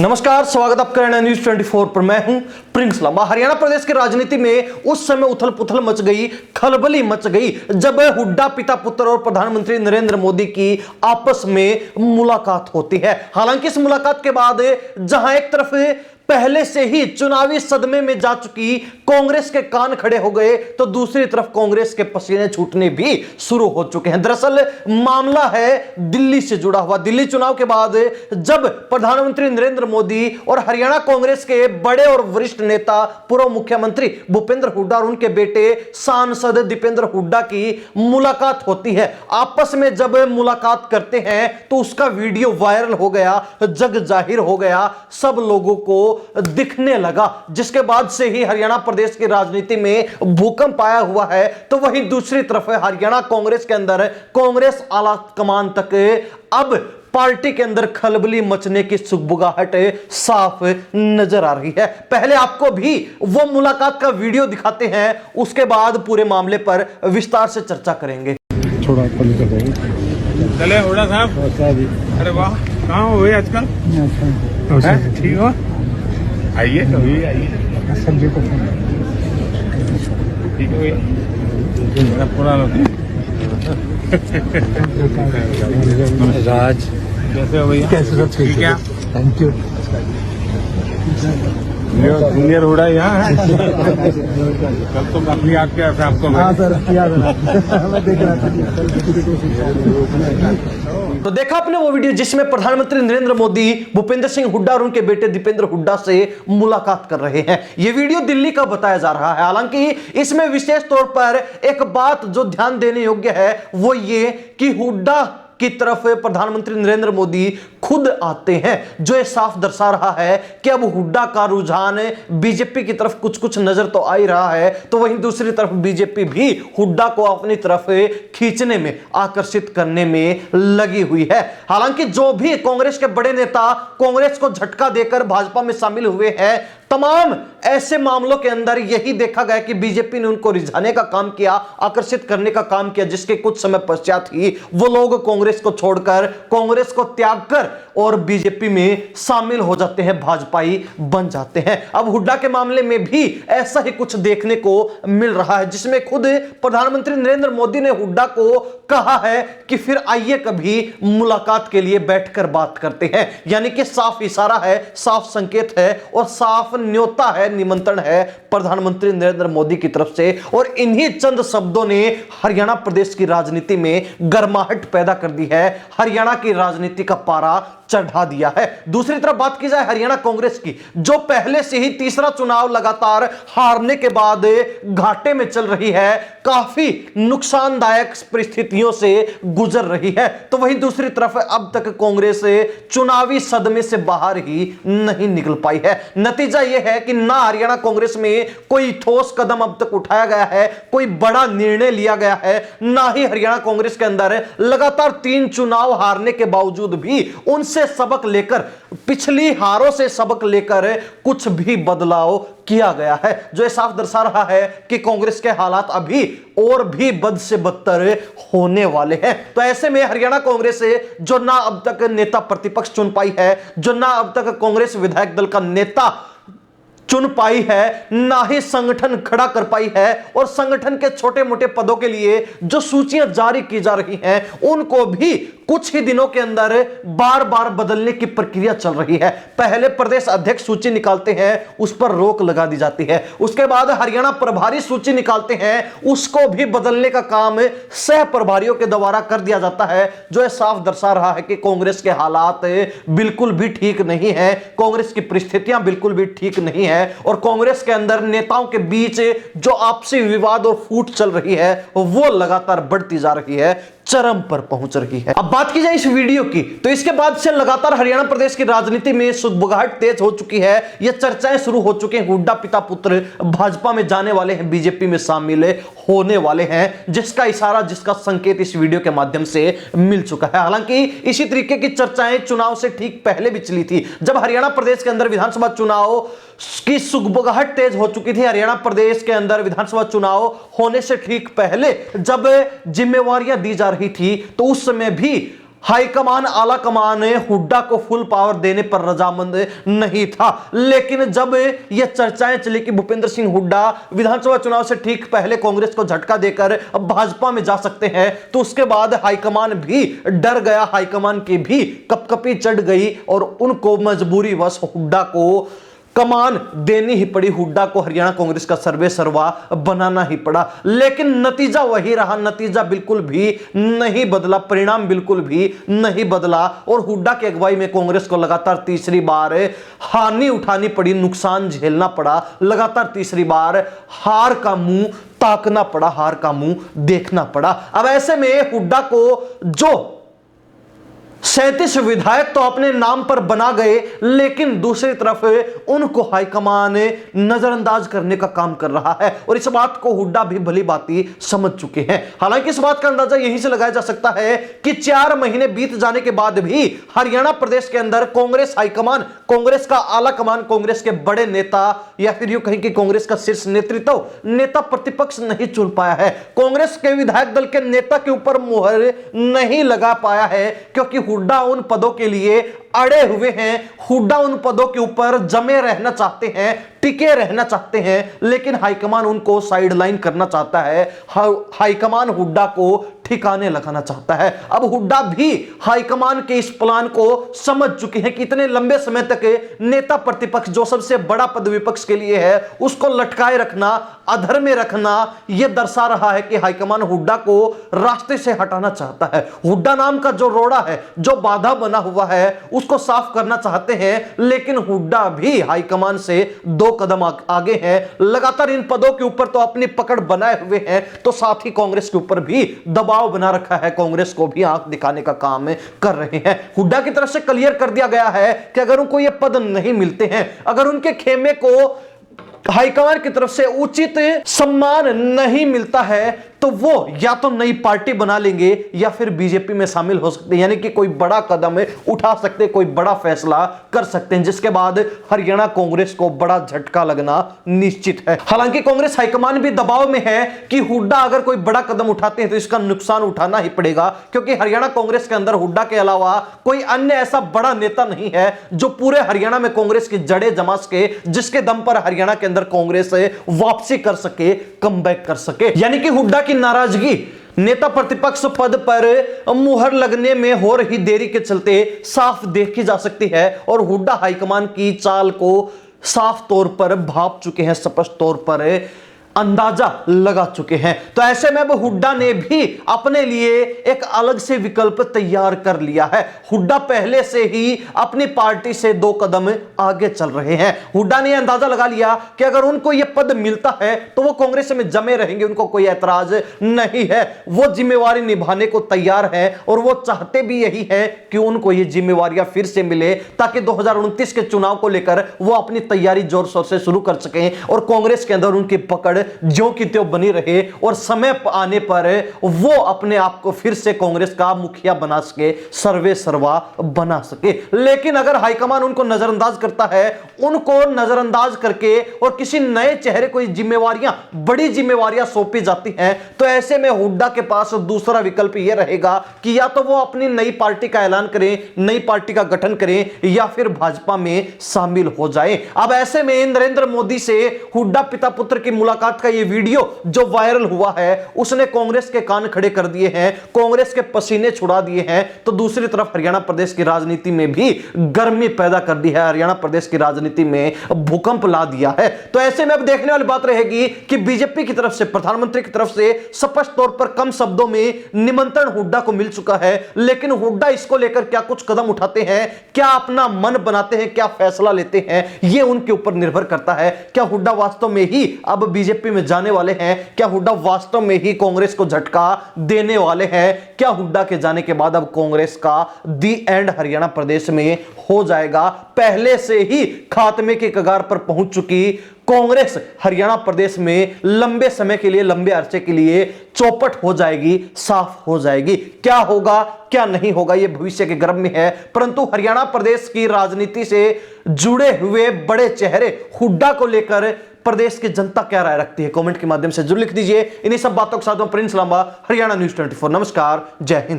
नमस्कार, स्वागत आपका न्यूज 24 पर। मैं हूं प्रिंस लांबा। हरियाणा प्रदेश की राजनीति में उस समय उथल पुथल मच गई, खलबली मच गई जब हुड्डा पिता पुत्र और प्रधानमंत्री नरेंद्र मोदी की आपस में मुलाकात होती है। हालांकि इस मुलाकात के बाद जहां एक तरफ पहले से ही चुनावी सदमे में जा चुकी कांग्रेस के कान खड़े हो गए, तो दूसरी तरफ कांग्रेस के पसीने छूटने भी शुरू हो चुके हैं। दरअसल मामला है दिल्ली से जुड़ा हुआ। दिल्ली चुनाव के बाद जब प्रधानमंत्री नरेंद्र मोदी और हरियाणा कांग्रेस के बड़े और वरिष्ठ नेता पूर्व मुख्यमंत्री भूपेंद्र हुड्डा और उनके बेटे सांसद दीपेंद्र हुड्डा की मुलाकात होती है, आपस में जब मुलाकात करते हैं तो उसका वीडियो वायरल हो गया, जग जाहिर हो गया, सब लोगों को दिखने लगा, जिसके बाद से ही हरियाणा प्रदेश की राजनीति में भूकंप आया हुआ है। तो वहीं दूसरी तरफ हरियाणा कांग्रेस के अंदर कांग्रेस आला कमान तक अब पार्टी के अंदर खलबली मचने की सुगबुगाहट साफ नजर आ रही है। पहले आपको भी वो मुलाकात का वीडियो दिखाते हैं, उसके बाद पूरे मामले पर विस्तार से चर्चा करेंगे। थोड़ा चले हुड्डा साहब। अरे वाह, कहाँ हो गए आजकल? ठीक हो? आइए कभी आइए। सब्जी को ठीक है भैया, पूरा राज कैसे हो भैया? कैसे सब ठीक है? Thank you. जूनियर हुड्डा यहाँ है। कल तो काफी याद किया था आपको। हाँ सर, याद है, मैं देख रहा था। तो देखा आपने वो वीडियो जिसमें प्रधानमंत्री नरेंद्र मोदी भूपेंद्र सिंह हुड्डा और उनके बेटे दीपेंद्र हुड्डा से मुलाकात कर रहे हैं। यह वीडियो दिल्ली का बताया जा रहा है। हालांकि इसमें विशेष तौर पर एक बात जो ध्यान देने योग्य है वो ये कि हुड्डा की तरफ प्रधानमंत्री नरेंद्र मोदी खुद आते हैं, जो ये साफ दर्शा रहा है कि अब हुड्डा का रुझान बीजेपी की तरफ कुछ कुछ नजर तो आ ही रहा है। तो वहीं दूसरी तरफ बीजेपी भी हुड्डा को अपनी तरफ खींचने में, आकर्षित करने में लगी हुई है। हालांकि जो भी कांग्रेस के बड़े नेता कांग्रेस को झटका देकर भाजपा में शामिल हुए हैं, तमाम ऐसे मामलों के अंदर यही देखा गया कि बीजेपी ने उनको रिझाने का काम किया, आकर्षित करने का काम किया, जिसके कुछ समय पश्चात ही वो लोग कांग्रेस को छोड़कर, कांग्रेस को त्याग कर और बीजेपी में शामिल हो जाते हैं, भाजपाई बन जाते हैं। अब हुड्डा के मामले में भी ऐसा ही कुछ देखने को मिल रहा है, जिसमें खुद प्रधानमंत्री नरेंद्र मोदी ने हुड्डा को कहा है कि फिर आइए कभी मुलाकात के लिए बैठकर बात करते हैं। यानी कि साफ इशारा है, साफ संकेत है और साफ न्योता है, निमंत्रण है प्रधानमंत्री नरेंद्र मोदी की तरफ से। और इन्हीं चंद शब्दों ने हरियाणा प्रदेश की राजनीति में गर्माहट पैदा कर दी है, हरियाणा की राजनीति का पारा चढ़ा दिया है। दूसरी तरफ बात की जाए हरियाणा कांग्रेस की, जो पहले से ही तीसरा चुनाव लगातार हारने के बाद घाटे में चल रही है, काफी नुकसानदायक परिस्थितियों से गुजर रही है। तो वहीं दूसरी तरफ अब तक कांग्रेस चुनावी सदमे से बाहर ही नहीं निकल पाई है। नतीजा यह है कि ना हरियाणा कांग्रेस में कोई ठोस कदम अब तक उठाया गया है, कोई बड़ा निर्णय लिया गया है, ना ही हरियाणा कांग्रेस के अंदर लगातार 3 चुनाव हारने के बावजूद भी उनसे सबक लेकर, पिछली हारों से सबक लेकर कुछ भी बदलाव किया गया है, जो साफ दर्शा रहा है कि कांग्रेस के हालात अभी और भी बद से बदतर होने वाले हैं। तो ऐसे में हरियाणा कांग्रेस जो ना अब तक नेता प्रतिपक्ष चुन पाई है, जो ना अब तक कांग्रेस विधायक दल का नेता चुन पाई है, ना ही संगठन खड़ा कर पाई है, और संगठन के छोटे मोटे पदों के लिए जो सूचियां जारी की जा रही हैं उनको भी कुछ ही दिनों के अंदर बार बार बदलने की प्रक्रिया चल रही है। पहले प्रदेश अध्यक्ष सूची निकालते हैं, उस पर रोक लगा दी जाती है, उसके बाद हरियाणा प्रभारी सूची निकालते हैं, उसको भी बदलने का काम सह प्रभारियों के द्वारा कर दिया जाता है, जो साफ दर्शा रहा है कि कांग्रेस के हालात बिल्कुल भी ठीक नहीं है, कांग्रेस की परिस्थितियां बिल्कुल भी ठीक नहीं है, और कांग्रेस के अंदर नेताओं के बीच जो आपसी विवाद और फूट चल रही है वो लगातार बढ़ती जा रही है, चरम पर पहुंच रही है। अब बात की जाए इस वीडियो की, तो इसके बाद से लगातार हरियाणा प्रदेश की राजनीति में सुगबुगाहट तेज हो चुकी है। ये चर्चाएं शुरू हो चुकी हैं, हुड्डा पिता पुत्र भाजपा में जाने वाले हैं, बीजेपी में शामिल होने वाले हैं, जिसका इशारा, जिसका संकेत इस वीडियो के माध्यम से मिल चुका है। हालांकि इसी तरीके की चर्चाएं चुनाव से ठीक पहले भी चली थी, जब हरियाणा प्रदेश के अंदर विधानसभा चुनाव की सुगबुगाहट तेज हो चुकी थी। हरियाणा प्रदेश के अंदर विधानसभा चुनाव होने से ठीक पहले जब जिम्मेवारियां दी जा रही थी, तो उस समय भी हाईकमान आला कमान हुड्डा को फुल पावर देने पर रजामंद नहीं था। लेकिन जब यह चर्चाएं चली कि भूपेंद्र सिंह हुड्डा विधानसभा चुनाव से ठीक पहले कांग्रेस को झटका देकर अब भाजपा में जा सकते हैं, तो उसके बाद हाईकमान भी डर गया, हाईकमान की भी कपकपी चढ़ गई और उनको मजबूरीवश हुड्डा को कमान देनी ही पड़ी, हुड्डा को हरियाणा कांग्रेस का सर्वे सर्वा बनाना ही पड़ा। लेकिन नतीजा वही रहा, नतीजा बिल्कुल भी नहीं बदला, परिणाम बिल्कुल भी नहीं बदला और हुड्डा की अगुवाई में कांग्रेस को लगातार तीसरी बार हानि उठानी पड़ी, नुकसान झेलना पड़ा, लगातार तीसरी बार हार का मुंह ताकना पड़ा, हार का मुंह देखना पड़ा। अब ऐसे में हुड्डा को जो 37 विधायक तो अपने नाम पर बना गए, लेकिन दूसरी तरफ उनको हाईकमान नजरअंदाज करने का काम कर रहा है और इस बात को हुड्डा भी भली भांति समझ चुके हैं। हालांकि इस बात का अंदाजा यहीं से लगाया जा सकता है कि 4 महीने बीत जाने के बाद भी हरियाणा प्रदेश के अंदर कांग्रेस हाईकमान, कांग्रेस का आला कमान, कांग्रेस के बड़े नेता या फिर यूं कहें कि कांग्रेस का शीर्ष नेतृत्व, नेता प्रतिपक्ष नहीं चुन पाया है, कांग्रेस के विधायक दल के नेता के ऊपर मुहर नहीं लगा पाया है, क्योंकि हुड्डा उन पदों के लिए अड़े हुए हैं, हुड्डा उन पदों के ऊपर जमे रहना चाहते हैं, टिके रहना चाहते हैं, लेकिन हाईकमान उनको साइडलाइन करना चाहता है, हाईकमान हुड्डा को ठिकाने लगाना चाहता है। अब हुड्डा भी हाईकमान के इस प्लान को समझ चुके हैं कि इतने लंबे समय तक नेता प्रतिपक्ष, जो सबसे बड़ा पद विपक्ष के लिए है, उसको लटकाए रखना, अधर में रखना, यह दर्शा रहा है कि हाईकमान हुड्डा को रास्ते से हटाना चाहता है। हुड्डा नाम का जो रोड़ा है, जो बाधा बना हुआ है, उसको साफ करना चाहते हैं, लेकिन हुड्डा भी हाईकमान से 2 कदम आगे हैं, लगातार इन पदों के ऊपर तो अपनी पकड़ बनाए हुए हैं, तो साथ ही कांग्रेस के ऊपर भी दबाव बना रखा है, कांग्रेस को भी आंख दिखाने का काम कर रहे हैं। हुड्डा की तरफ से क्लियर कर दिया गया है कि अगर उनको ये पद नहीं मिलते हैं, अगर उनके खेमे को हाईकमान की तरफ से उचित सम्मान नहीं मिलता है, तो वो या तो नई पार्टी बना लेंगे या फिर बीजेपी में शामिल हो सकते हैं, यानी कि कोई बड़ा कदम उठा सकते हैं, कोई बड़ा फैसला कर सकते हैं, जिसके बाद हरियाणा कांग्रेस को बड़ा झटका लगना निश्चित है। हालांकि कांग्रेस हाईकमान भी दबाव में है कि हुड्डा अगर कोई बड़ा कदम उठाते हैं तो इसका नुकसान उठाना ही पड़ेगा, क्योंकि हरियाणा कांग्रेस के अंदर हुड्डा के अलावा कोई अन्य ऐसा बड़ा नेता नहीं है जो पूरे हरियाणा में कांग्रेस की जड़ें जमा सके, जिसके दम पर हरियाणा के अंदर कांग्रेस वापसी कर सके, कमबैक कर सके। यानी कि हुड्डा की नाराजगी नेता प्रतिपक्ष पद पर मुहर लगने में हो रही देरी के चलते साफ देखी जा सकती है और हुड्डा हाईकमान की चाल को साफ तौर पर भांप चुके हैं, स्पष्ट तौर पर अंदाजा लगा चुके हैं। तो ऐसे में अब हुड्डा ने भी अपने लिए एक अलग से विकल्प तैयार कर लिया है। हुड्डा पहले से ही अपनी पार्टी से 2 कदम आगे चल रहे हैं। हुड्डा ने अंदाजा लगा लिया कि अगर उनको यह पद मिलता है तो वो कांग्रेस में जमे रहेंगे, उनको कोई ऐतराज नहीं है, वो जिम्मेवारी निभाने को तैयार है और वो चाहते भी यही है कि उनको ये जिम्मेवारियां फिर से मिले, ताकि 2029 के चुनाव को लेकर वो अपनी तैयारी जोर शोर से शुरू कर सकें और कांग्रेस के अंदर उनकी पकड़ ज्यों की त्यों बनी रहे और समय आने पर वो अपने आप को फिर से कांग्रेस का मुखिया बना सके, सर्वे सर्वा बना सके। लेकिन अगर हाईकमान उनको नजरअंदाज करता है, उनको नजरअंदाज करके और किसी नए चेहरे को जिम्मेवारियां, बड़ी जिम्मेवारियां सौंपी जाती हैं, तो ऐसे में हुड्डा के पास दूसरा विकल्प यह रहेगा कि या तो वो अपनी नई पार्टी का ऐलान करें, नई पार्टी का गठन करें या फिर भाजपा में शामिल हो जाए। अब ऐसे में नरेंद्र मोदी से हुड्डा पिता पुत्र की मुलाकात का ये वीडियो जो वायरल हुआ है, उसने कांग्रेस के कान खड़े कर दिए हैं, कांग्रेस के पसीने छुड़ा दिए हैं। तो दूसरी तरफ हरियाणा प्रदेश की राजनीति में भी गर्मी पैदा कर दी है, हरियाणा प्रदेश की राजनीति में भूकंप ला दिया है। तो ऐसे में अब देखने वाली बात रहेगी कि बीजेपी की तरफ से, प्रधानमंत्री की तरफ से स्पष्ट तौर पर कम शब्दों में निमंत्रण हुड्डा को मिल चुका है, लेकिन हुड्डा इसको लेकर क्या कुछ कदम उठाते हैं, क्या अपना मन बनाते हैं, क्या फैसला लेते हैं, यह उनके ऊपर निर्भर करता है। क्या हुड्डा वास्तव में ही अब बीजेपी में जाने वाले हैं? क्या हुड्डा वास्तव में ही कांग्रेस को झटका देने वाले हैं? क्या हुड्डा के जाने के बाद अब कांग्रेस का दी एंड हरियाणा प्रदेश में हो जाएगा? पहले से ही खात्मे के कगार पर पहुंच चुकी कांग्रेस हरियाणा प्रदेश में लंबे समय के लिए, लंबे अरसे के लिए चौपट हो जाएगी, साफ हो जाएगी। क्या होगा क्या नहीं होगा यह भविष्य के गर्भ में है, परंतु हरियाणा प्रदेश की राजनीति से जुड़े हुए बड़े चेहरे हुड्डा को लेकर प्रदेश की जनता क्या राय रखती है, कमेंट के माध्यम से जरूर लिख दीजिए। इन्हीं सब बातों के साथ में प्रिंस लांबा, हरियाणा न्यूज़ 24। नमस्कार, जय हिंद।